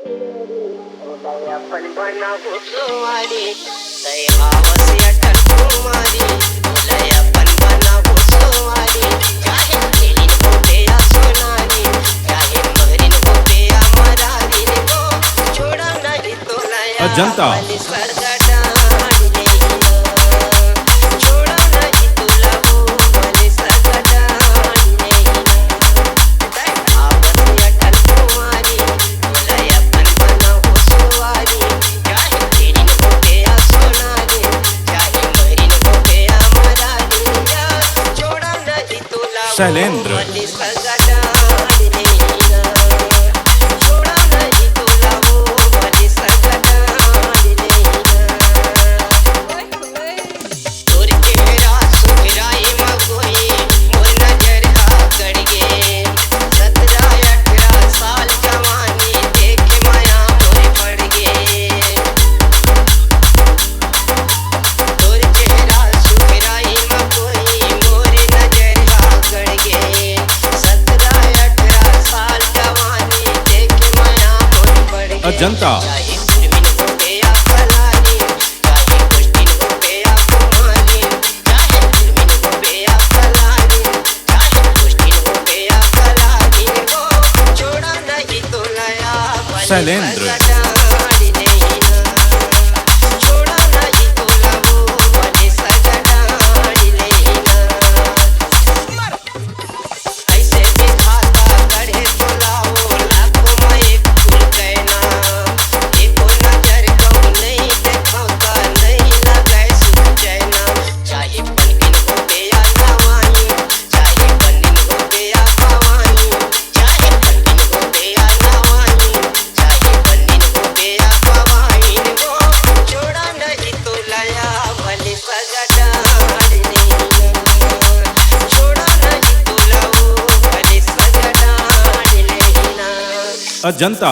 अपन बना घुसवारी तय आवाज अटल कुमारी लय अपन बना घुसवारी चाहे तेलीन होते या सोनारी चाहे मरीन होते या मरारी रे वो छोड़ा नहीं तो लया अजंता शैलेंद्र अजंता शैलेंद्र अजंता